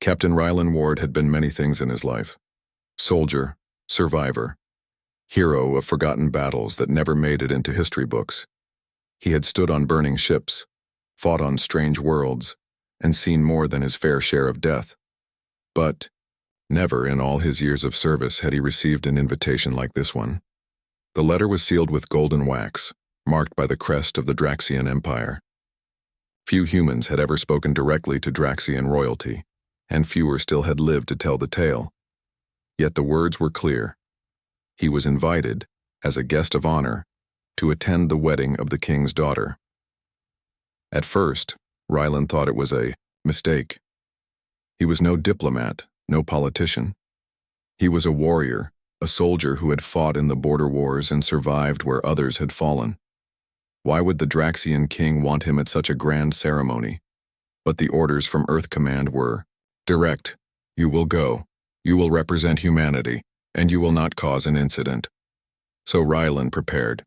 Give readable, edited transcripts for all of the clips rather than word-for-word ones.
Captain Rylan Ward had been many things in his life. Soldier, survivor, hero of forgotten battles that never made it into history books. He had stood on burning ships, fought on strange worlds, and seen more than his fair share of death. But never in all his years of service had he received an invitation like this one. The letter was sealed with golden wax, marked by the crest of the Draxian Empire. Few humans had ever spoken directly to Draxian royalty, and fewer still had lived to tell the tale. Yet the words were clear. He was invited, as a guest of honor, to attend the wedding of the king's daughter. At first, Rylan thought it was a mistake. He was no diplomat, no politician. He was a warrior, a soldier who had fought in the border wars and survived where others had fallen. Why would the Draxian king want him at such a grand ceremony? But the orders from Earth Command were, direct, you will go, you will represent humanity, and you will not cause an incident. So Rylan prepared.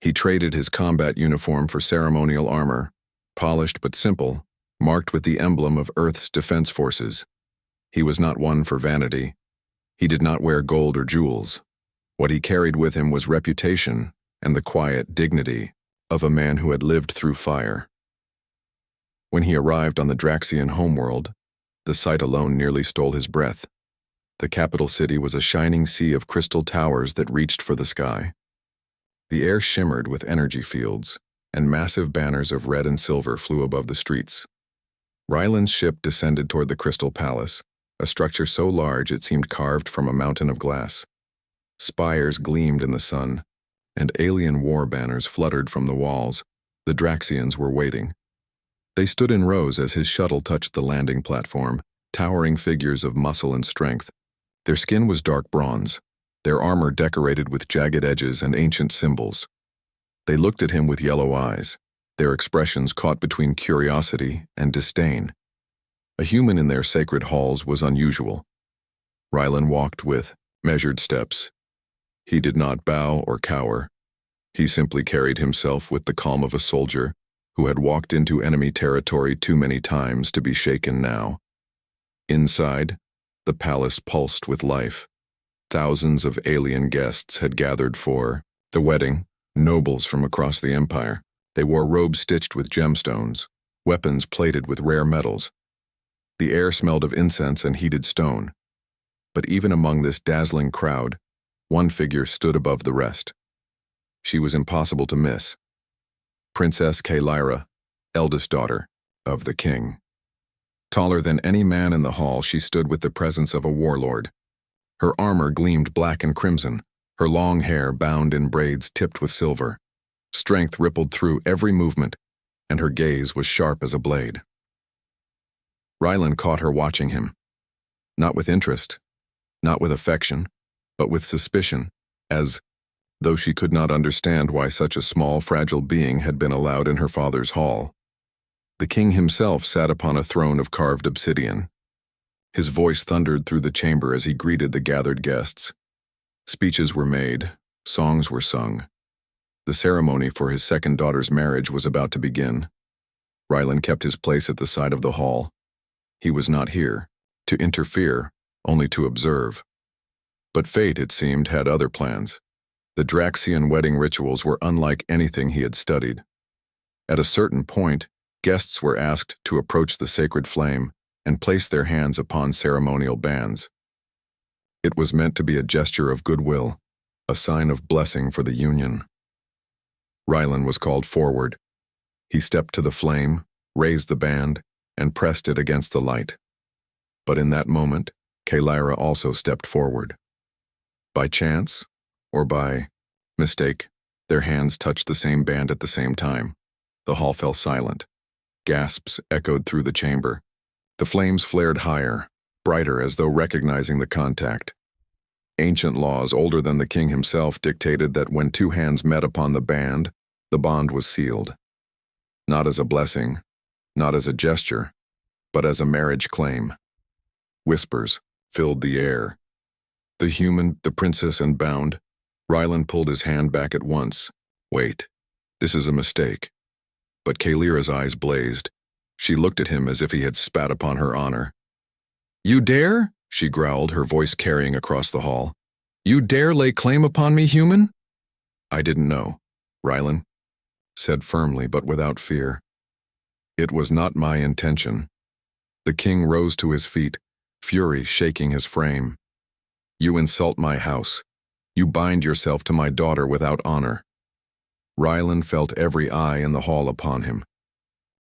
He traded his combat uniform for ceremonial armor, polished but simple, marked with the emblem of Earth's defense forces. He was not one for vanity. He did not wear gold or jewels. What he carried with him was reputation and the quiet dignity of a man who had lived through fire. When he arrived on the Draxian homeworld, the sight alone nearly stole his breath. The capital city was a shining sea of crystal towers that reached for the sky. The air shimmered with energy fields, and massive banners of red and silver flew above the streets. Rylan's ship descended toward the Crystal Palace, a structure so large it seemed carved from a mountain of glass. Spires gleamed in the sun, and alien war banners fluttered from the walls. The Draxians were waiting. They stood in rows as his shuttle touched the landing platform, towering figures of muscle and strength. Their skin was dark bronze, their armor decorated with jagged edges and ancient symbols. They looked at him with yellow eyes, their expressions caught between curiosity and disdain. A human in their sacred halls was unusual. Rylan walked with measured steps. He did not bow or cower. He simply carried himself with the calm of a soldier who had walked into enemy territory too many times to be shaken now. Inside, the palace pulsed with life. Thousands of alien guests had gathered for the wedding, nobles from across the empire. They wore robes stitched with gemstones, weapons plated with rare metals. The air smelled of incense and heated stone. But even among this dazzling crowd, one figure stood above the rest. She was impossible to miss. Princess Kalyra, eldest daughter of the king. Taller than any man in the hall, she stood with the presence of a warlord. Her armor gleamed black and crimson, her long hair bound in braids tipped with silver. Strength rippled through every movement, and her gaze was sharp as a blade. Rylan caught her watching him, not with interest, not with affection, but with suspicion, as though she could not understand why such a small, fragile being had been allowed in her father's hall. The king himself sat upon a throne of carved obsidian. His voice thundered through the chamber as he greeted the gathered guests. Speeches were made, songs were sung. The ceremony for his second daughter's marriage was about to begin. Rylan kept his place at the side of the hall. He was not here to interfere, only to observe. But fate, it seemed, had other plans. The Draxian wedding rituals were unlike anything he had studied. At a certain point, guests were asked to approach the sacred flame and place their hands upon ceremonial bands. It was meant to be a gesture of goodwill, a sign of blessing for the union. Rylan was called forward. He stepped to the flame, raised the band, and pressed it against the light. But in that moment, Kalyra also stepped forward. By chance, or by mistake, their hands touched the same band at the same time. The hall fell silent. Gasps echoed through the chamber. The flames flared higher, brighter as though recognizing the contact. Ancient laws older than the king himself dictated that when two hands met upon the band, the bond was sealed. Not as a blessing, not as a gesture, but as a marriage claim. Whispers filled the air. The human, the princess, and bound. Rylan pulled his hand back at once. Wait, this is a mistake. But Kalyra's eyes blazed. She looked at him as if he had spat upon her honor. You dare? She growled, her voice carrying across the hall. You dare lay claim upon me, human? I didn't know, Rylan said firmly but without fear. It was not my intention. The king rose to his feet, fury shaking his frame. You insult my house. You bind yourself to my daughter without honor. Rylan felt every eye in the hall upon him.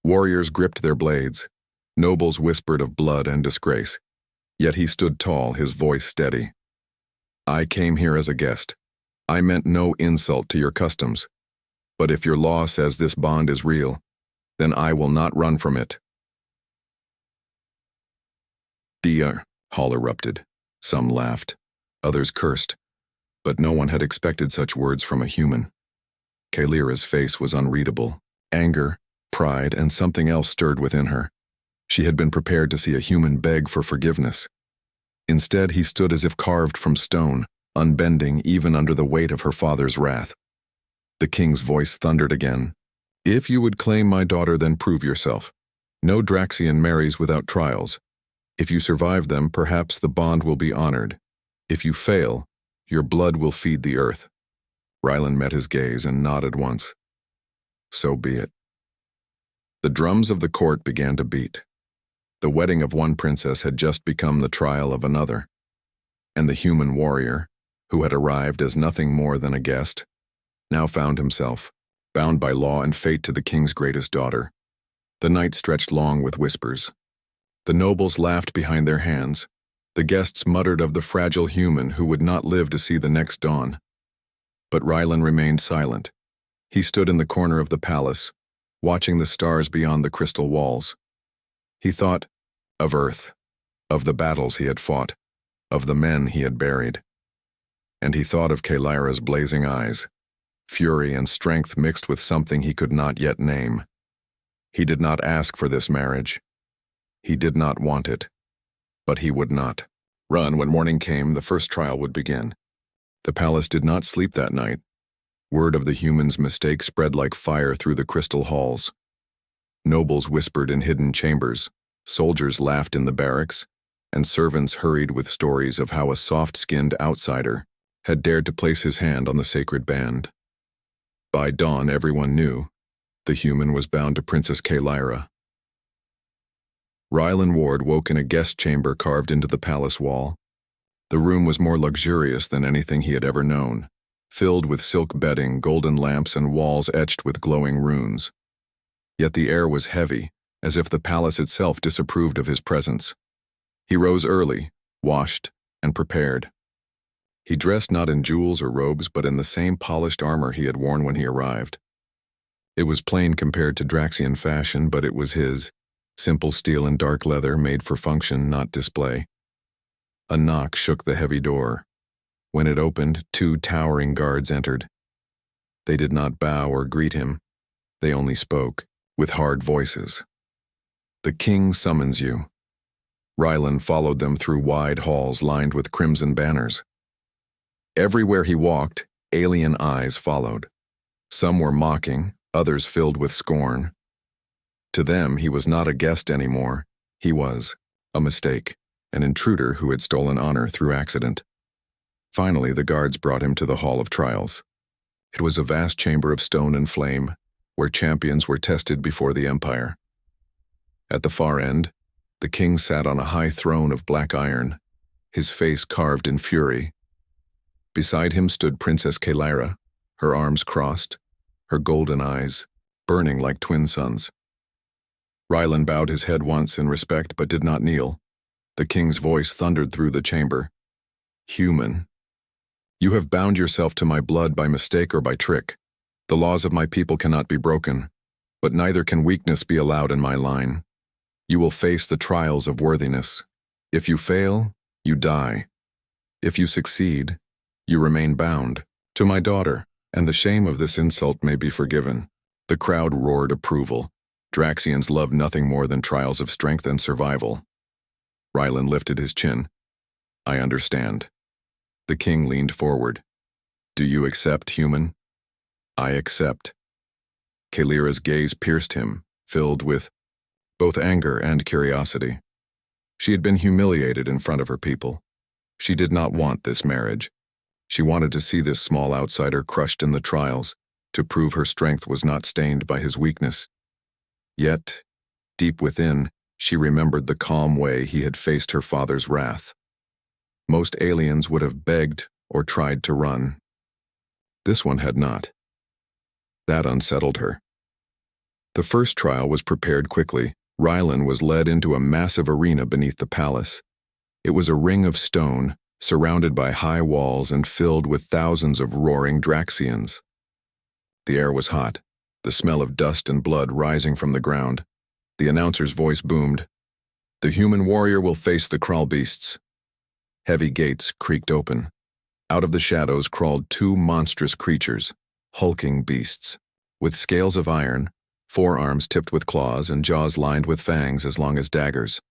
Warriors gripped their blades. Nobles whispered of blood and disgrace. Yet he stood tall, his voice steady. I came here as a guest. I meant no insult to your customs. But if your law says this bond is real, then I will not run from it. The hall erupted. Some laughed. Others cursed. But no one had expected such words from a human. Kalira's face was unreadable. Anger, pride, and something else stirred within her. She had been prepared to see a human beg for forgiveness. Instead, he stood as if carved from stone, unbending even under the weight of her father's wrath. The king's voice thundered again. If you would claim my daughter, then prove yourself. No Draxian marries without trials. If you survive them, perhaps the bond will be honored. If you fail, your blood will feed the earth. Rylan met his gaze and nodded once. So be it. The drums of the court began to beat. The wedding of one princess had just become the trial of another. And the human warrior, who had arrived as nothing more than a guest, now found himself, bound by law and fate to the king's greatest daughter. The night stretched long with whispers. The nobles laughed behind their hands. The guests muttered of the fragile human who would not live to see the next dawn. But Rylan remained silent. He stood in the corner of the palace, watching the stars beyond the crystal walls. He thought of Earth, of the battles he had fought, of the men he had buried. And he thought of Kalira's blazing eyes, fury and strength mixed with something he could not yet name. He did not ask for this marriage. He did not want it. But he would not run. When morning came, the first trial would begin. The palace did not sleep that night. Word of the human's mistake spread like fire through the crystal halls. Nobles whispered in hidden chambers, soldiers laughed in the barracks, and servants hurried with stories of how a soft-skinned outsider had dared to place his hand on the sacred band. By dawn, everyone knew the human was bound to Princess Kalira. Rylan Ward woke in a guest chamber carved into the palace wall. The room was more luxurious than anything he had ever known, filled with silk bedding, golden lamps, and walls etched with glowing runes. Yet the air was heavy, as if the palace itself disapproved of his presence. He rose early, washed, and prepared. He dressed not in jewels or robes, but in the same polished armor he had worn when he arrived. It was plain compared to Draxian fashion, but it was his, simple steel and dark leather made for function, not display. A knock shook the heavy door. When it opened, 2 towering guards entered. They did not bow or greet him. They only spoke, with hard voices. The king summons you. Rylan followed them through wide halls lined with crimson banners. Everywhere he walked, alien eyes followed. Some were mocking, others filled with scorn. To them, he was not a guest anymore. He was a mistake, an intruder who had stolen honor through accident. Finally, the guards brought him to the Hall of Trials. It was a vast chamber of stone and flame, where champions were tested before the Empire. At the far end, the king sat on a high throne of black iron, his face carved in fury. Beside him stood Princess Kalira, her arms crossed, her golden eyes burning like twin suns. Rylan bowed his head once in respect but did not kneel. The king's voice thundered through the chamber. Human, you have bound yourself to my blood by mistake or by trick. The laws of my people cannot be broken, but neither can weakness be allowed in my line. You will face the trials of worthiness. If you fail, you die. If you succeed, you remain bound to my daughter, and the shame of this insult may be forgiven. The crowd roared approval. Draxians loved nothing more than trials of strength and survival. Rylan lifted his chin. I understand. The king leaned forward. Do you accept, human? I accept. Kalira's gaze pierced him, filled with both anger and curiosity. She had been humiliated in front of her people. She did not want this marriage. She wanted to see this small outsider crushed in the trials, to prove her strength was not stained by his weakness. Yet, deep within, she remembered the calm way he had faced her father's wrath. Most aliens would have begged or tried to run. This one had not. That unsettled her. The first trial was prepared quickly. Rylan was led into a massive arena beneath the palace. It was a ring of stone, surrounded by high walls and filled with thousands of roaring Draxians. The air was hot, the smell of dust and blood rising from the ground. The announcer's voice boomed. "The human warrior will face the crawl beasts." Heavy gates creaked open. Out of the shadows crawled two monstrous creatures, hulking beasts, with scales of iron, forearms tipped with claws and jaws lined with fangs as long as daggers.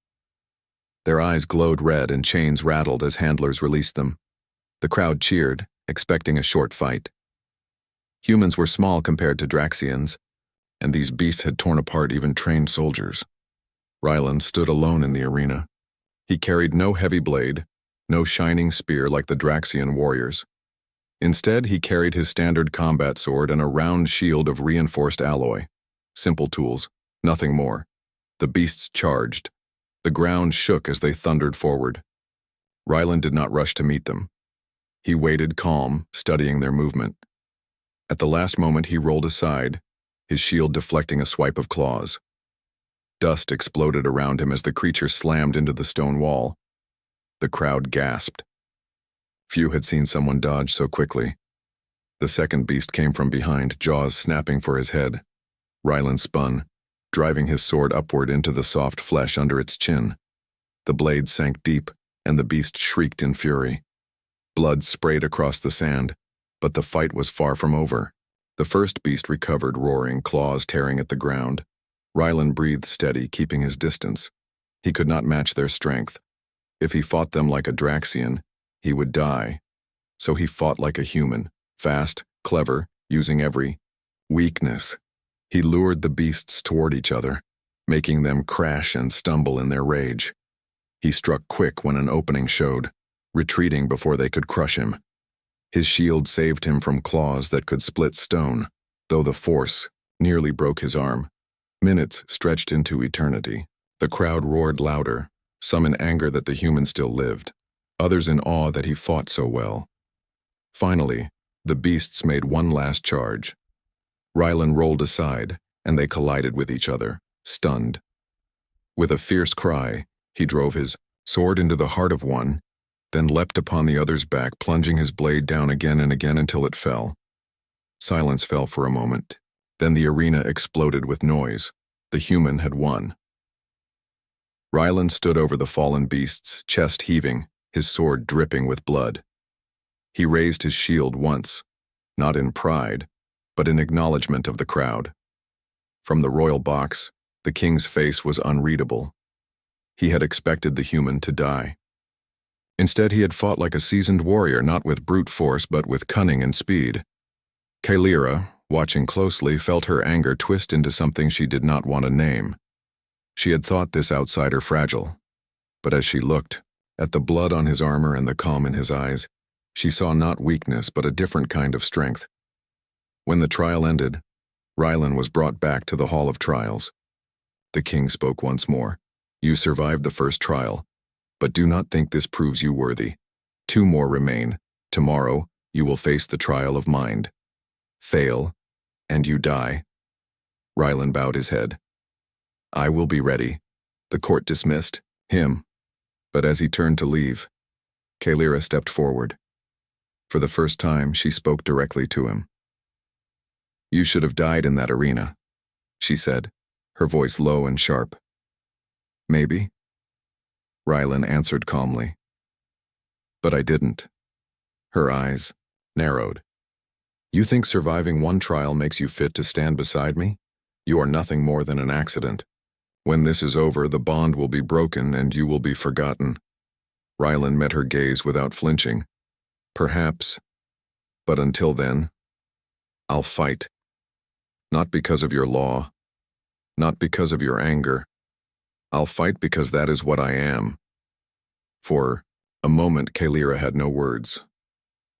Their eyes glowed red and chains rattled as handlers released them. The crowd cheered, expecting a short fight. Humans were small compared to Draxians, and these beasts had torn apart even trained soldiers. Rylan stood alone in the arena. He carried no heavy blade, no shining spear like the Draxian warriors. Instead, he carried his standard combat sword and a round shield of reinforced alloy. Simple tools, nothing more. The beasts charged. The ground shook as they thundered forward. Rylan did not rush to meet them. He waited calm, studying their movement. At the last moment he rolled aside, his shield deflecting a swipe of claws. Dust exploded around him as the creature slammed into the stone wall. The crowd gasped. Few had seen someone dodge so quickly. The second beast came from behind, jaws snapping for his head. Rylan spun, driving his sword upward into the soft flesh under its chin. The blade sank deep, and the beast shrieked in fury. Blood sprayed across the sand, but the fight was far from over. The first beast recovered, roaring, claws tearing at the ground. Rylan breathed steady, keeping his distance. He could not match their strength. If he fought them like a Draxian, he would die. So he fought like a human, fast, clever, using every weakness. He lured the beasts toward each other, making them crash and stumble in their rage. He struck quick when an opening showed, retreating before they could crush him. His shield saved him from claws that could split stone, though the force nearly broke his arm. Minutes stretched into eternity. The crowd roared louder, some in anger that the human still lived, others in awe that he fought so well. Finally, the beasts made one last charge. Rylan rolled aside, and they collided with each other, stunned. With a fierce cry, he drove his sword into the heart of one, then leapt upon the other's back, plunging his blade down again and again until it fell. Silence fell for a moment. Then the arena exploded with noise. The human had won. Rylan stood over the fallen beasts, chest heaving, his sword dripping with blood. He raised his shield once, not in pride, but in acknowledgement of the crowd. From the royal box, the king's face was unreadable. He had expected the human to die. Instead, he had fought like a seasoned warrior, not with brute force, but with cunning and speed. Kaelira, watching closely, felt her anger twist into something she did not want to name. She had thought this outsider fragile, but as she looked, at the blood on his armor and the calm in his eyes, she saw not weakness but a different kind of strength. When the trial ended, Rylan was brought back to the Hall of Trials. The king spoke once more. "You survived the first trial, but do not think this proves you worthy. 2 more remain. Tomorrow, you will face the trial of mind. Fail, and you die." Rylan bowed his head. "I will be ready." The court dismissed him, but as he turned to leave, Kaelira stepped forward. For the first time, she spoke directly to him. "You should have died in that arena," she said, her voice low and sharp. "Maybe," Rylan answered calmly. "But I didn't." Her eyes narrowed. "You think surviving one trial makes you fit to stand beside me? You are nothing more than an accident. When this is over, the bond will be broken and you will be forgotten." Rylan met her gaze without flinching. "Perhaps, but until then, I'll fight. Not because of your law, not because of your anger, I'll fight because that is what I am. For a moment, Kalira had no words.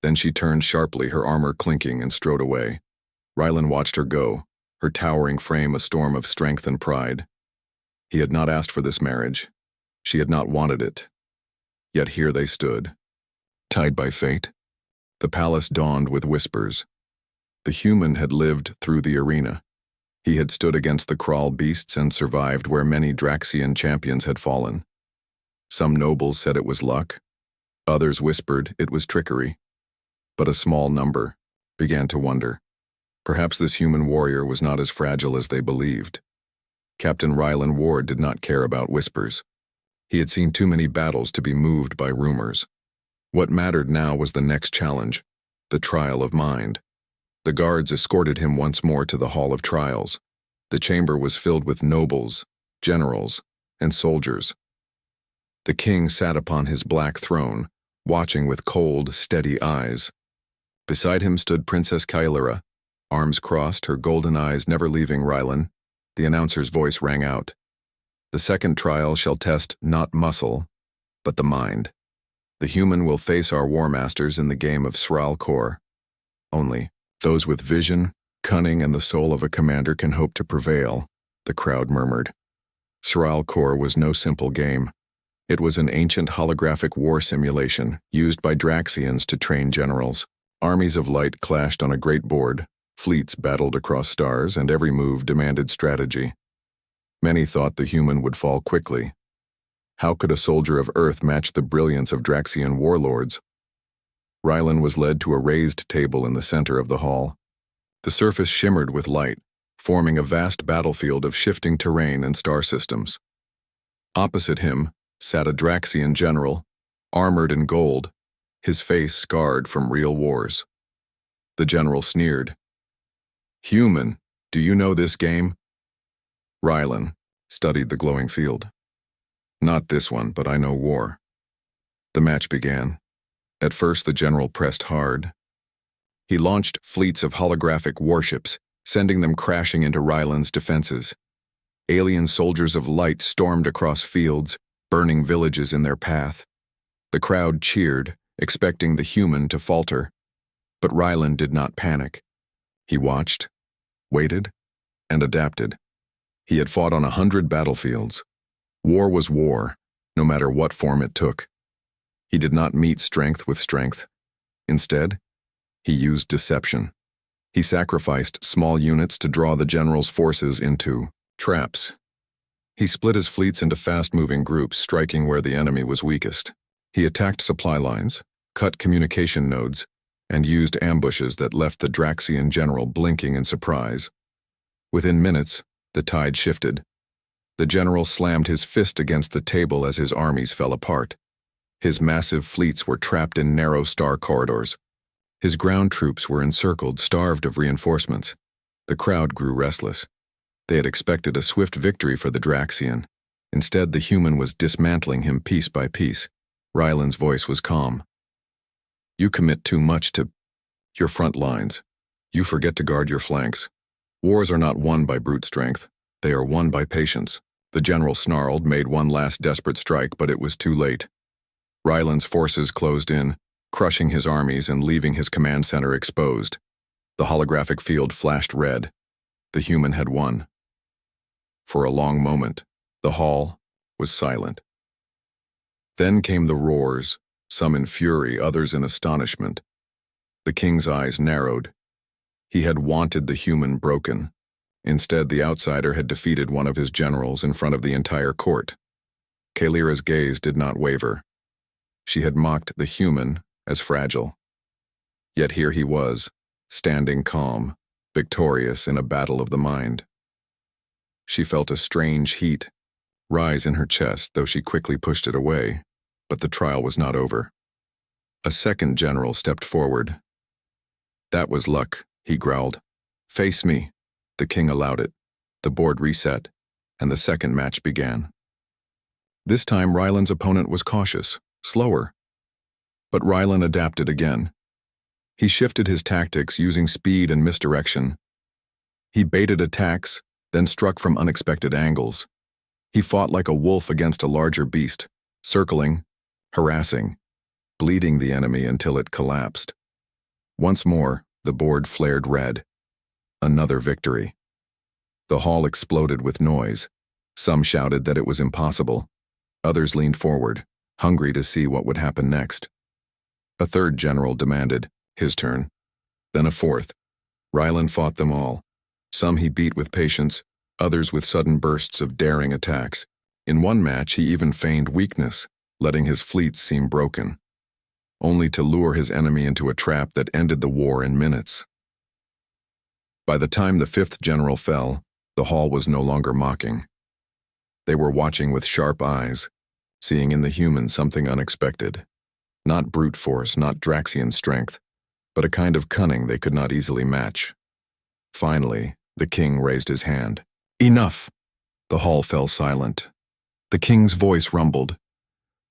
Then she turned sharply, her armor clinking, and strode away. Rylan watched her go, her towering frame a storm of strength and pride. He had not asked for this marriage. She had not wanted it. Yet here they stood, tied by fate. The palace dawned with whispers. The human had lived through the arena. He had stood against the crawl beasts and survived where many Draxian champions had fallen. Some nobles said it was luck. Others whispered it was trickery. But a small number began to wonder. Perhaps this human warrior was not as fragile as they believed. Captain Rylan Ward did not care about whispers. He had seen too many battles to be moved by rumors. What mattered now was the next challenge, the trial of mind. The guards escorted him once more to the Hall of Trials. The chamber was filled with nobles, generals, and soldiers. The king sat upon his black throne, watching with cold, steady eyes. Beside him stood Princess Kailira, arms crossed, her golden eyes never leaving Rylan. The announcer's voice rang out. The second trial shall test not muscle, but the mind. The human will face our war masters in the game of Sral Kor. Only those with vision, cunning, and the soul of a commander can hope to prevail, the crowd murmured. Sral Kor was no simple game. It was an ancient holographic war simulation used by Draxians to train generals. Armies of light clashed on a great board, fleets battled across stars, and every move demanded strategy. Many thought the human would fall quickly. How could a soldier of Earth match the brilliance of Draxian warlords? Rylan was led to a raised table in the center of the hall. The surface shimmered with light, forming a vast battlefield of shifting terrain and star systems. Opposite him sat a Draxian general, armored in gold, his face scarred from real wars. The general sneered. "Human, do you know this game?" Rylan studied the glowing field. "Not this one, but I know war." The match began. At first, the general pressed hard. He launched fleets of holographic warships, sending them crashing into Rylan's defenses. Alien soldiers of light stormed across fields, burning villages in their path. The crowd cheered, expecting the human to falter. But Rylan did not panic. He watched, waited, and adapted. He had fought on 100 battlefields. War was war, no matter what form it took. He did not meet strength with strength. Instead, he used deception. He sacrificed small units to draw the general's forces into traps. He split his fleets into fast-moving groups, striking where the enemy was weakest. He attacked supply lines, cut communication nodes, and used ambushes that left the Draxian general blinking in surprise. Within minutes, the tide shifted. The general slammed his fist against the table as his armies fell apart. His massive fleets were trapped in narrow star corridors. His ground troops were encircled, starved of reinforcements. The crowd grew restless. They had expected a swift victory for the Draxian. Instead, the human was dismantling him piece by piece. Rylan's voice was calm. "You commit too much to your front lines. You forget to guard your flanks. Wars are not won by brute strength. They are won by patience." The general snarled, made one last desperate strike, but it was too late. Rylan's forces closed in, crushing his armies and leaving his command center exposed. The holographic field flashed red. The human had won. For a long moment, the hall was silent. Then came the roars, some in fury, others in astonishment. The king's eyes narrowed. He had wanted the human broken. Instead, the outsider had defeated one of his generals in front of the entire court. Kalira's gaze did not waver. She had mocked the human as fragile. Yet here he was, standing calm, victorious in a battle of the mind. She felt a strange heat rise in her chest, though she quickly pushed it away. But the trial was not over. A second general stepped forward. "That was luck," he growled. "Face me." The king allowed it. The board reset, and the second match began. This time, Rylan's opponent was cautious, slower. But Rylan adapted again. He shifted his tactics using speed and misdirection. He baited attacks, then struck from unexpected angles. He fought like a wolf against a larger beast, circling, harassing, bleeding the enemy until it collapsed. Once more, the board flared red. Another victory. The hall exploded with noise. Some shouted that it was impossible. Others leaned forward, hungry to see what would happen next. A third general demanded, his turn. Then a fourth. Rylan fought them all. Some he beat with patience, others with sudden bursts of daring attacks. In one match he even feigned weakness, letting his fleets seem broken, only to lure his enemy into a trap that ended the war in minutes. By the time the fifth general fell, the hall was no longer mocking. They were watching with sharp eyes, seeing in the human something unexpected. Not brute force, not Draxian strength, but a kind of cunning they could not easily match. Finally, the king raised his hand. Enough! The hall fell silent. The king's voice rumbled.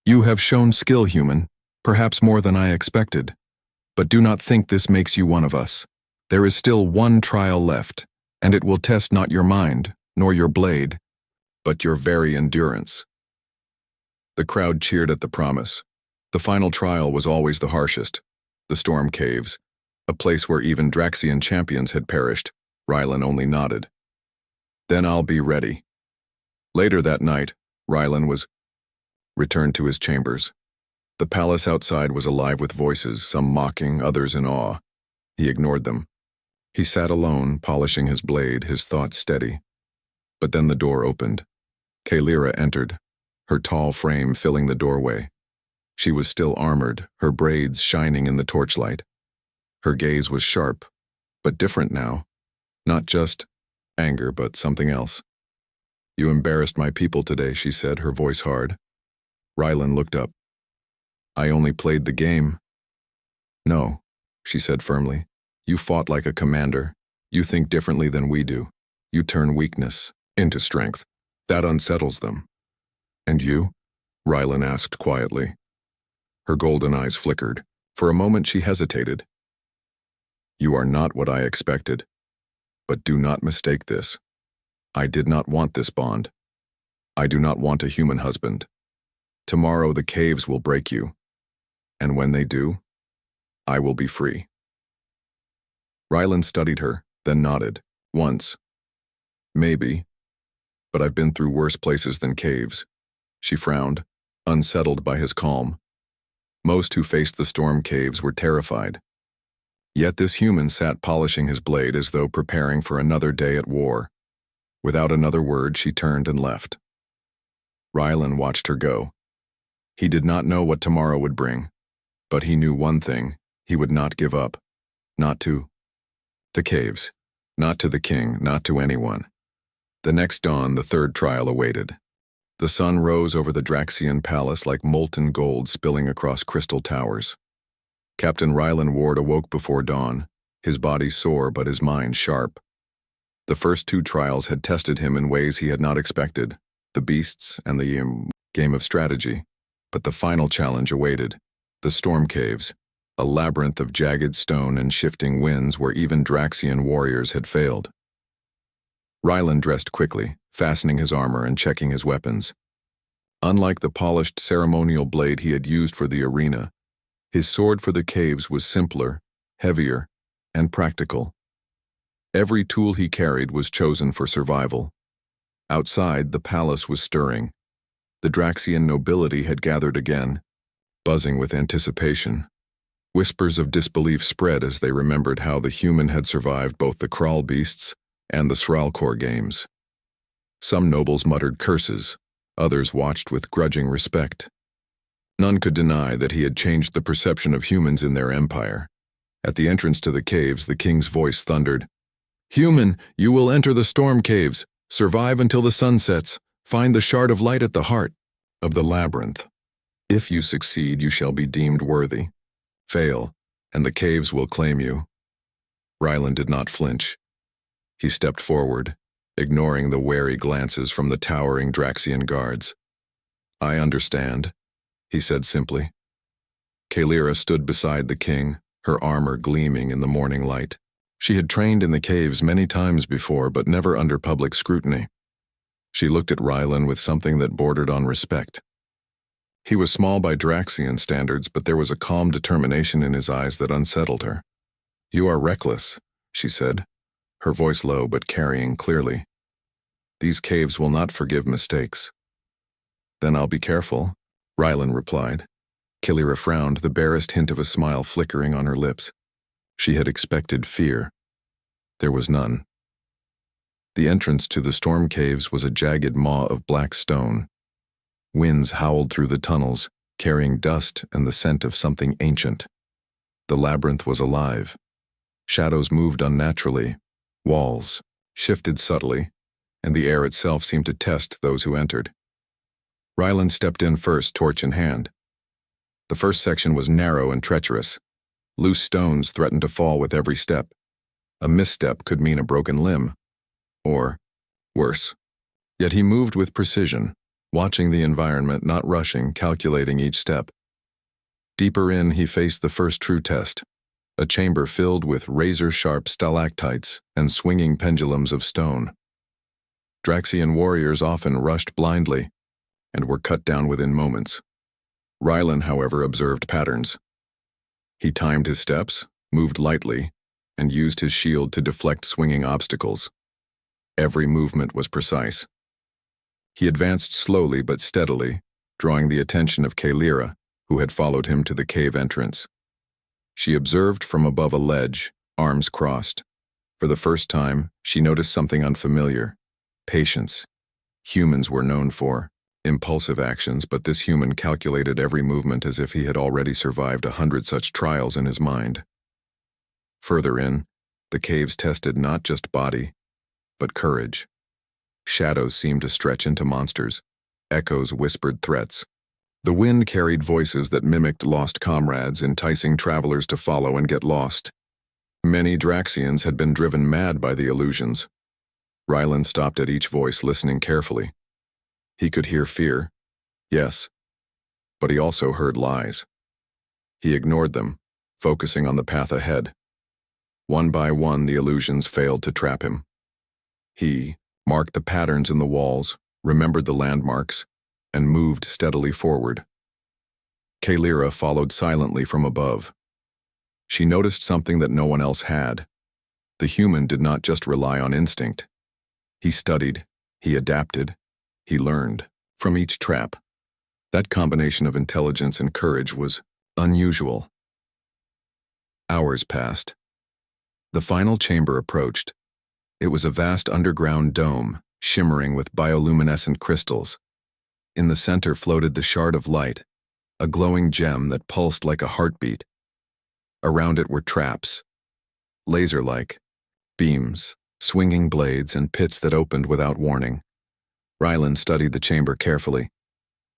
You have shown skill, human, perhaps more than I expected. But do not think this makes you one of us. There is still one trial left, and it will test not your mind, nor your blade, but your very endurance. The crowd cheered at the promise. The final trial was always the harshest. The storm caves, a place where even Draxian champions had perished. Rylan only nodded. Then I'll be ready. Later that night, Rylan returned to his chambers. The palace outside was alive with voices, some mocking, others in awe. He ignored them. He sat alone, polishing his blade, his thoughts steady. But then the door opened. Kalira entered, her tall frame filling the doorway. She was still armored, her braids shining in the torchlight. Her gaze was sharp, but different now. Not just anger, but something else. You embarrassed my people today, she said, her voice hard. Rylan looked up. I only played the game. No, she said firmly. You fought like a commander. You think differently than we do. You turn weakness into strength. That unsettles them. And you? Rylan asked quietly. Her golden eyes flickered. For a moment she hesitated. You are not what I expected. But do not mistake this. I did not want this bond. I do not want a human husband. Tomorrow the caves will break you. And when they do, I will be free. Rylan studied her, then nodded. Once. Maybe. But I've been through worse places than caves. She frowned, unsettled by his calm. Most who faced the storm caves were terrified. Yet this human sat polishing his blade as though preparing for another day at war. Without another word, she turned and left. Rylan watched her go. He did not know what tomorrow would bring, but he knew one thing: he would not give up. Not to the caves, not to the king, not to anyone. The next dawn, the third trial awaited. The sun rose over the Draxian palace like molten gold spilling across crystal towers. Captain Rylan Ward awoke before dawn, his body sore but his mind sharp. The first two trials had tested him in ways he had not expected, the beasts and the game of strategy. But the final challenge awaited, the storm caves, a labyrinth of jagged stone and shifting winds where even Draxian warriors had failed. Rylan dressed quickly, fastening his armor and checking his weapons. Unlike the polished ceremonial blade he had used for the arena, his sword for the caves was simpler, heavier, and practical. Every tool he carried was chosen for survival. Outside, the palace was stirring. The Draxian nobility had gathered again, buzzing with anticipation. Whispers of disbelief spread as they remembered how the human had survived both the crawl beasts and the Shralkor games. Some nobles muttered curses, others watched with grudging respect. None could deny that he had changed the perception of humans in their empire. At the entrance to the caves, the king's voice thundered, "Human, you will enter the storm caves. Survive until the sun sets. Find the shard of light at the heart of the labyrinth. If you succeed, you shall be deemed worthy. Fail, and the caves will claim you." Rylan did not flinch. He stepped forward, ignoring the wary glances from the towering Draxian guards. "I understand," he said simply. Kalira stood beside the king, her armor gleaming in the morning light. She had trained in the caves many times before, but never under public scrutiny. She looked at Rylan with something that bordered on respect. He was small by Draxian standards, but there was a calm determination in his eyes that unsettled her. "You are reckless," she said, her voice low but carrying clearly. "These caves will not forgive mistakes." "Then I'll be careful," Rylan replied. Kalira frowned, the barest hint of a smile flickering on her lips. She had expected fear. There was none. The entrance to the storm caves was a jagged maw of black stone. Winds howled through the tunnels, carrying dust and the scent of something ancient. The labyrinth was alive. Shadows moved unnaturally. Walls shifted subtly, and the air itself seemed to test those who entered. Rylan stepped in first, torch in hand. The first section was narrow and treacherous. Loose stones threatened to fall with every step. A misstep could mean a broken limb. Or worse. Yet he moved with precision, watching the environment, not rushing, calculating each step. Deeper in, he faced the first true test, a chamber filled with razor-sharp stalactites and swinging pendulums of stone. Draxian warriors often rushed blindly and were cut down within moments. Rylan, however, observed patterns. He timed his steps, moved lightly, and used his shield to deflect swinging obstacles. Every movement was precise. He advanced slowly but steadily, drawing the attention of Kalira, who had followed him to the cave entrance. She observed from above a ledge, arms crossed. For the first time, she noticed something unfamiliar: patience. Humans were known for impulsive actions, but this human calculated every movement as if he had already survived 100 such trials in his mind. Further in, the caves tested not just body, but courage. Shadows seemed to stretch into monsters. Echoes whispered threats. The wind carried voices that mimicked lost comrades, enticing travelers to follow and get lost. Many Draxians had been driven mad by the illusions. Rylan stopped at each voice, listening carefully. He could hear fear, yes, but he also heard lies. He ignored them, focusing on the path ahead. One by one, the illusions failed to trap him. He marked the patterns in the walls, remembered the landmarks, and moved steadily forward. Kalira followed silently from above. She noticed something that no one else had. The human did not just rely on instinct. He studied, he adapted, he learned from each trap. That combination of intelligence and courage was unusual. Hours passed. The final chamber approached. It was a vast underground dome, shimmering with bioluminescent crystals. In the center floated the shard of light, a glowing gem that pulsed like a heartbeat. Around it were traps, laser-like, beams, swinging blades, and pits that opened without warning. Rylan studied the chamber carefully.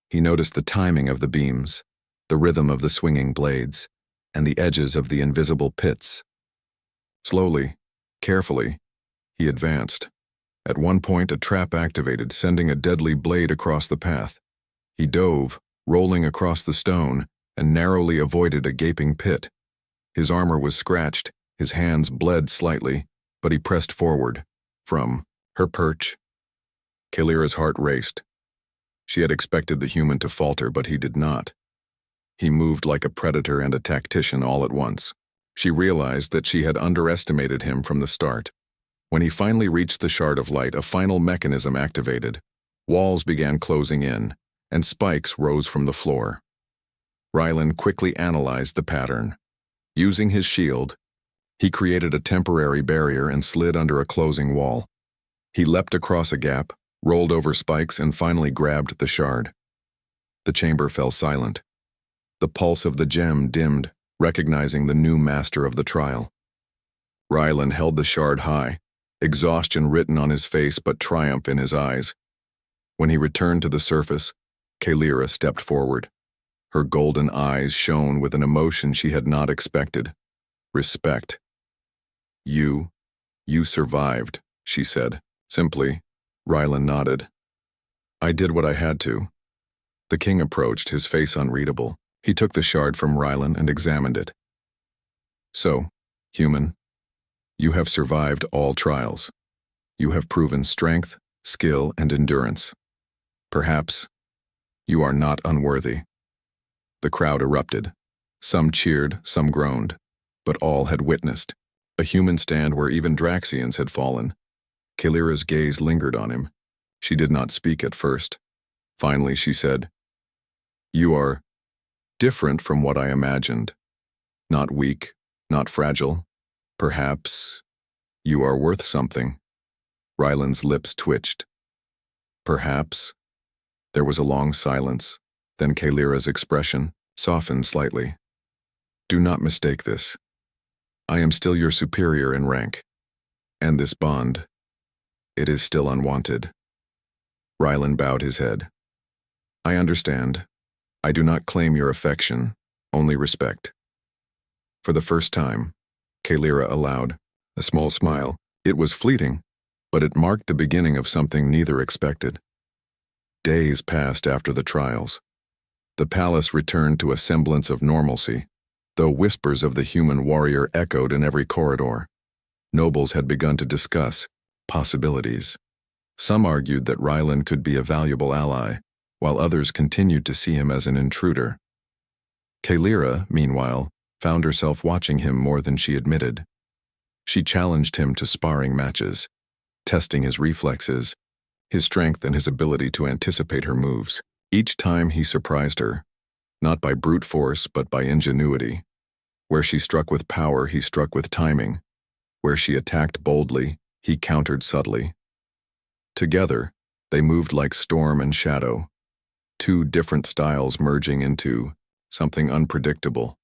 He noticed the timing of the beams, the rhythm of the swinging blades, and the edges of the invisible pits. Slowly, carefully, he advanced. At one point, a trap activated, sending a deadly blade across the path. He dove, rolling across the stone, and narrowly avoided a gaping pit. His armor was scratched, his hands bled slightly, but he pressed forward. From her perch, Kalira's heart raced. She had expected the human to falter, but he did not. He moved like a predator and a tactician all at once. She realized that she had underestimated him from the start. When he finally reached the shard of light, a final mechanism activated. Walls began closing in, and spikes rose from the floor. Rylan quickly analyzed the pattern. Using his shield, he created a temporary barrier and slid under a closing wall. He leapt across a gap, rolled over spikes, and finally grabbed the shard. The chamber fell silent. The pulse of the gem dimmed, recognizing the new master of the trial. Rylan held the shard high, exhaustion written on his face but triumph in his eyes. When he returned to the surface, Kalira stepped forward. Her golden eyes shone with an emotion she had not expected. Respect. You survived," she said. Simply, Rylan nodded. "I did what I had to." The king approached, his face unreadable. He took the shard from Rylan and examined it. "So, human, you have survived all trials. You have proven strength, skill, and endurance. Perhaps you are not unworthy. The crowd erupted. Some cheered, some groaned, but all had witnessed a human stand where even Draxians had fallen. Kalira's gaze lingered on him. She did not speak at first. Finally, she said, "You are different from what I imagined. Not weak, not fragile. Perhaps you are worth something." Ryland's lips twitched. Perhaps. There was a long silence. Then Kalira's expression softened slightly. "Do not mistake this. I am still your superior in rank. And this bond, it is still unwanted." Ryland bowed his head. "I understand. I do not claim your affection, only respect." For the first time, Kalira allowed a small smile. It was fleeting, but it marked the beginning of something neither expected. Days passed after the trials. The palace returned to a semblance of normalcy, though whispers of the human warrior echoed in every corridor. Nobles had begun to discuss possibilities. Some argued that Ryland could be a valuable ally, while others continued to see him as an intruder. Kalira, meanwhile, found herself watching him more than she admitted. She challenged him to sparring matches, testing his reflexes, his strength, and his ability to anticipate her moves. Each time he surprised her, not by brute force but by ingenuity. Where she struck with power, he struck with timing. Where she attacked boldly, he countered subtly. Together, they moved like storm and shadow, two different styles merging into something unpredictable.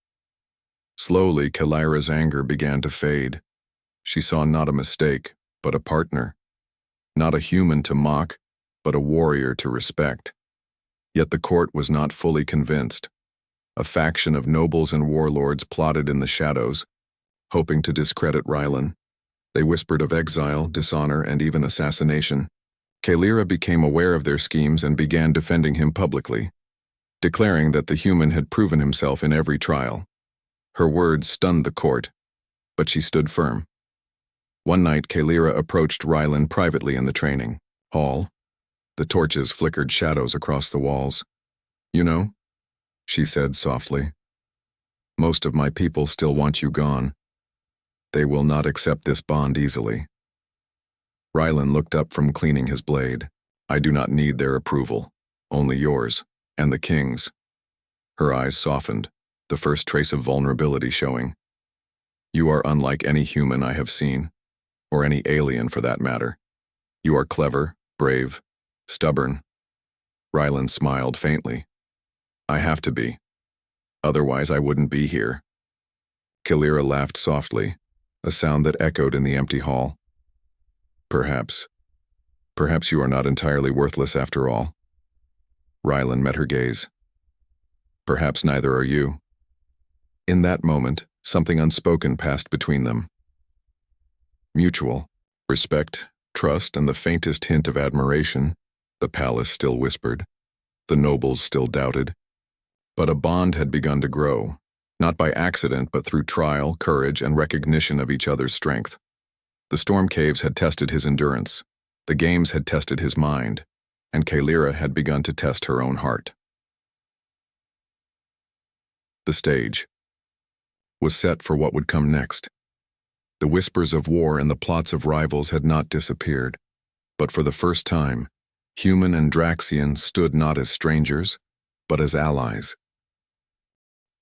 Slowly, Kalira's anger began to fade. She saw not a mistake, but a partner. Not a human to mock, but a warrior to respect. Yet the court was not fully convinced. A faction of nobles and warlords plotted in the shadows, hoping to discredit Ryland. They whispered of exile, dishonor, and even assassination. Kalira became aware of their schemes and began defending him publicly, declaring that the human had proven himself in every trial. Her words stunned the court, but she stood firm. One night, Kalira approached Ryland privately in the training hall. The torches flickered shadows across the walls. "You know," she said softly, "most of my people still want you gone. They will not accept this bond easily." Ryland looked up from cleaning his blade. "I do not need their approval, only yours, and the king's." Her eyes softened, the first trace of vulnerability showing. "You are unlike any human I have seen, or any alien for that matter. You are clever, brave, stubborn." Ryland smiled faintly. "I have to be. Otherwise I wouldn't be here." Kalira laughed softly, a sound that echoed in the empty hall. Perhaps you are not entirely worthless after all." Ryland met her gaze. "Perhaps neither are you." In that moment, something unspoken passed between them. Mutual respect, trust, and the faintest hint of admiration. The palace still whispered. The nobles still doubted. But a bond had begun to grow, not by accident but through trial, courage, and recognition of each other's strength. The storm caves had tested his endurance, the games had tested his mind, and Kalira had begun to test her own heart. The stage was set for what would come next. The whispers of war and the plots of rivals had not disappeared, but for the first time, human and Draxian stood not as strangers, but as allies.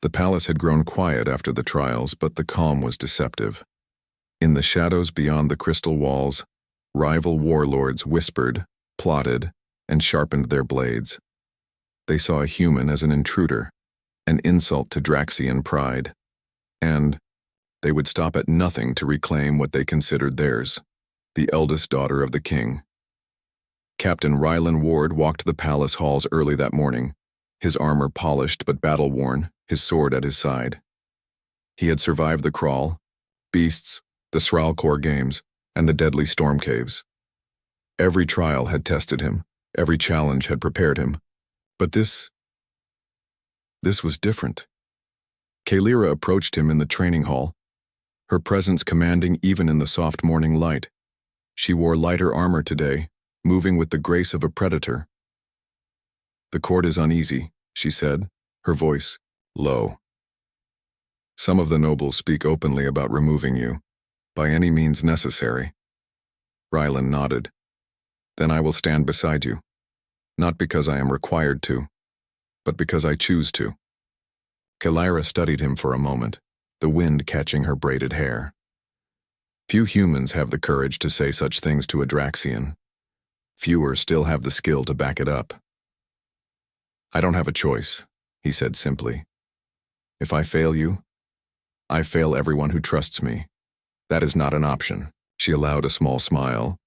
The palace had grown quiet after the trials, but the calm was deceptive. In the shadows beyond the crystal walls, rival warlords whispered, plotted, and sharpened their blades. They saw a human as an intruder, an insult to Draxian pride, and they would stop at nothing to reclaim what they considered theirs, the eldest daughter of the king. Captain Ryland Ward walked the palace halls early that morning, his armor polished but battle-worn, his sword at his side. He had survived the crawl, beasts, the Sralkor games, and the deadly storm caves. Every trial had tested him, every challenge had prepared him. But this was different. Kalira approached him in the training hall, her presence commanding even in the soft morning light. She wore lighter armor today, moving with the grace of a predator. "The court is uneasy," she said, her voice low. "Some of the nobles speak openly about removing you, by any means necessary." Rylan nodded. "Then I will stand beside you, not because I am required to, but because I choose to." Kalira studied him for a moment, the wind catching her braided hair. Few humans have the courage to say such things to a Draxian. Fewer still have the skill to back it up. "I don't have a choice," he said simply. "If I fail you, I fail everyone who trusts me. That is not an option." She allowed a small smile,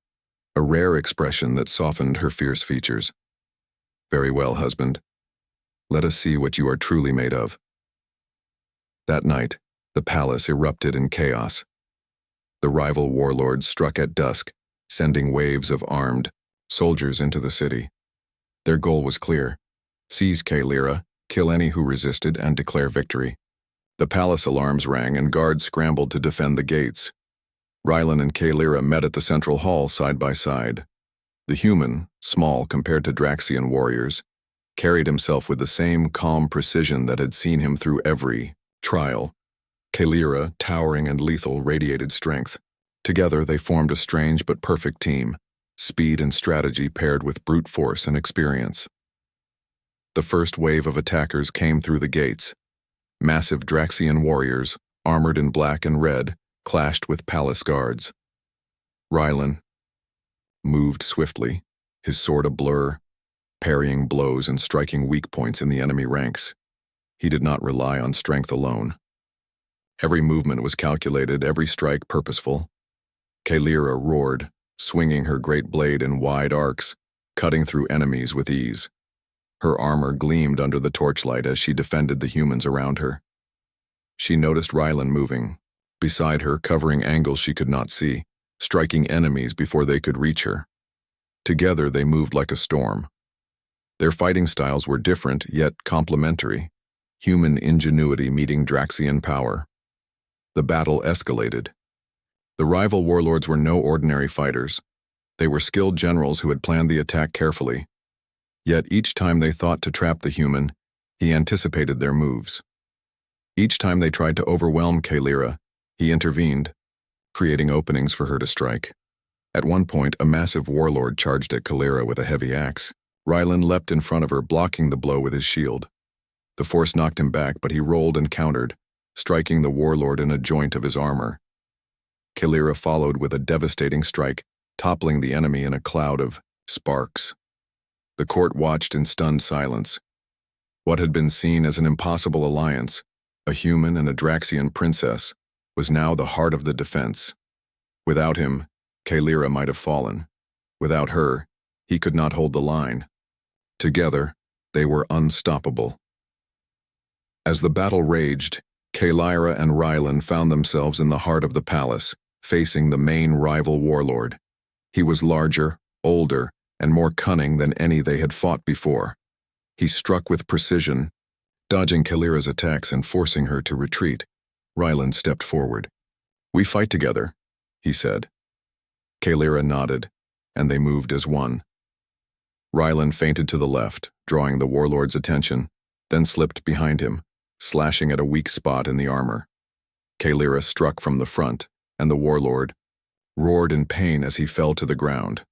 a rare expression that softened her fierce features. "Very well, husband. Let us see what you are truly made of." That night, the palace erupted in chaos. The rival warlords struck at dusk, sending waves of armed soldiers into the city. Their goal was clear: seize Kalira, kill any who resisted, and declare victory. The palace alarms rang and guards scrambled to defend the gates. Rylan and Kalira met at the central hall side by side. The human, small compared to Draxian warriors, carried himself with the same calm precision that had seen him through every trial. Kalira, towering and lethal, radiated strength. Together they formed a strange but perfect team, speed and strategy paired with brute force and experience. The first wave of attackers came through the gates. Massive Draxian warriors, armored in black and red, clashed with palace guards. Rylan moved swiftly, his sword a blur, parrying blows and striking weak points in the enemy ranks. He did not rely on strength alone. Every movement was calculated, every strike purposeful. Kalira roared, swinging her great blade in wide arcs, cutting through enemies with ease. Her armor gleamed under the torchlight as she defended the humans around her. She noticed Rylan moving, beside her, covering angles she could not see, striking enemies before they could reach her. Together they moved like a storm. Their fighting styles were different, yet complementary, human ingenuity meeting Draxian power. The battle escalated. The rival warlords were no ordinary fighters. They were skilled generals who had planned the attack carefully. Yet each time they thought to trap the human, he anticipated their moves. Each time they tried to overwhelm Kalira, he intervened, creating openings for her to strike. At one point, a massive warlord charged at Kalira with a heavy axe. Rylan leapt in front of her, blocking the blow with his shield. The force knocked him back, but he rolled and countered, striking the warlord in a joint of his armor. Kalira followed with a devastating strike, toppling the enemy in a cloud of sparks. The court watched in stunned silence. What had been seen as an impossible alliance, a human and a Draxian princess, was now the heart of the defense. Without him, Kalira might have fallen. Without her, he could not hold the line. Together, they were unstoppable. As the battle raged, Kalira and Rylan found themselves in the heart of the palace, facing the main rival warlord. He was larger, older, and more cunning than any they had fought before. He struck with precision, dodging Kalira's attacks and forcing her to retreat. Rylan stepped forward. "We fight together," he said. Kalira nodded, and they moved as one. Rylan feinted to the left, drawing the warlord's attention, then slipped behind him, slashing at a weak spot in the armor. Kalira struck from the front, and the warlord roared in pain as he fell to the ground.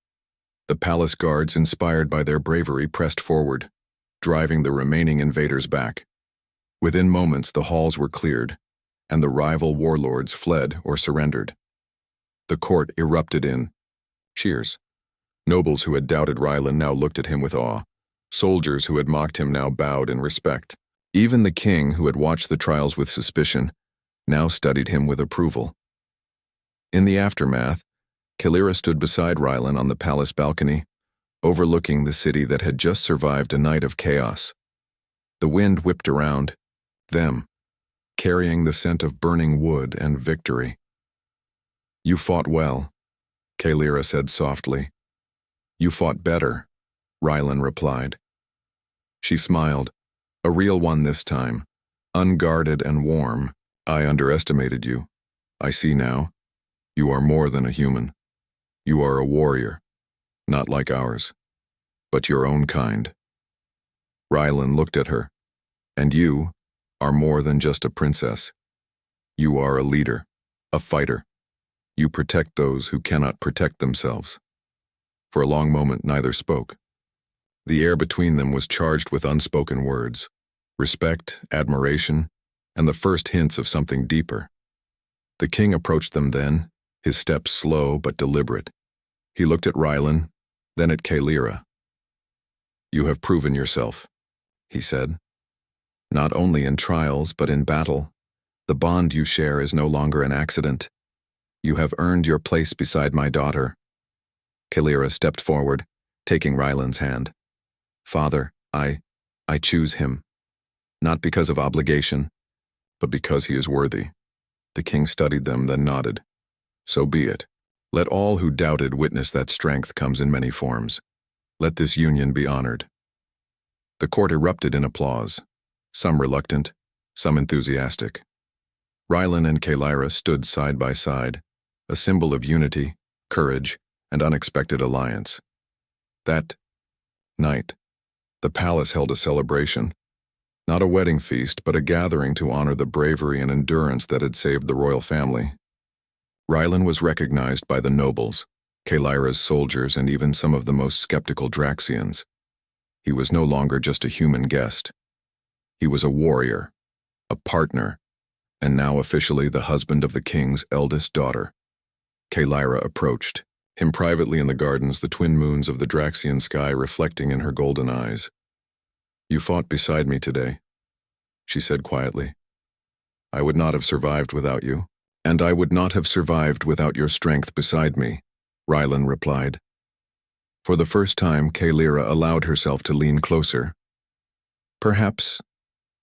The palace guards, inspired by their bravery, pressed forward, driving the remaining invaders back. Within moments, the halls were cleared, and the rival warlords fled or surrendered. The court erupted in cheers. Nobles who had doubted Rylan now looked at him with awe. Soldiers who had mocked him now bowed in respect. Even the king, who had watched the trials with suspicion, now studied him with approval. In the aftermath, Kalira stood beside Rylan on the palace balcony, overlooking the city that had just survived a night of chaos. The wind whipped around them, carrying the scent of burning wood and victory. "You fought well," Kalira said softly. "You fought better," Rylan replied. She smiled, a real one this time, unguarded and warm. "I underestimated you. I see now. You are more than a human. You are a warrior. not like ours, but your own kind. Rylan looked at her. And you are more than just a princess. You are a leader, a fighter. You protect those who cannot protect themselves. For a long moment, neither spoke. The air between them was charged with unspoken words, respect, admiration, and the first hints of something deeper. The king approached them then, his steps slow but deliberate. He looked at Rylan, then at Kalira. You have proven yourself, he said. Not only in trials, but in battle. The bond you share is no longer an accident. You have earned your place beside my daughter. Kalira stepped forward, taking Rylan's hand. Father, I choose him. Not because of obligation, but because he is worthy. The king studied them, then nodded. So be it. Let all who doubted witness that strength comes in many forms. Let this union be honored. The court erupted in applause, some reluctant, some enthusiastic. Rylan and Kalira stood side by side, a symbol of unity, courage, and unexpected alliance. That night, the palace held a celebration. Not a wedding feast, but a gathering to honor the bravery and endurance that had saved the royal family. Rylan was recognized by the nobles, Kalira's soldiers, and even some of the most skeptical Draxians. He was no longer just a human guest. He was a warrior, a partner, and now officially the husband of the king's eldest daughter. Kalira approached, him privately in the gardens, the twin moons of the Draxian sky reflecting in her golden eyes. You fought beside me today, she said quietly. I would not have survived without you, and I would not have survived without your strength beside me, Rylan replied. For the first time, Kalira allowed herself to lean closer. Perhaps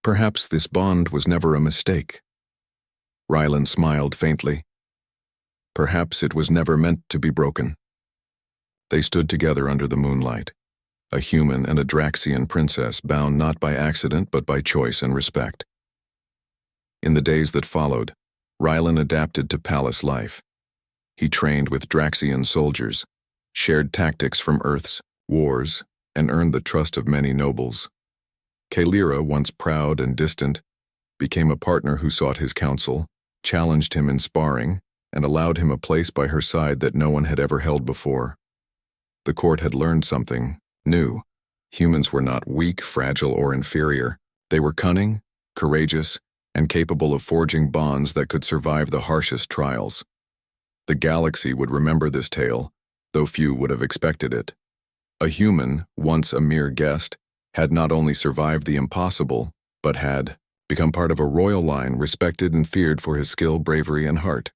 this bond was never a mistake. Rylan smiled faintly. Perhaps it was never meant to be broken. They stood together under the moonlight, a human and a Draxian princess bound not by accident but by choice and respect. In the days that followed, Rylan adapted to palace life. He trained with Draxian soldiers, shared tactics from Earth's wars, and earned the trust of many nobles. Kalira, once proud and distant, became a partner who sought his counsel, challenged him in sparring, and allowed him a place by her side that no one had ever held before. The court had learned something new. Humans were not weak, fragile, or inferior. They were cunning, courageous, and capable of forging bonds that could survive the harshest trials. The galaxy would remember this tale, though few would have expected it. A human, once a mere guest, had not only survived the impossible, but had become part of a royal line respected and feared for his skill, bravery, and heart.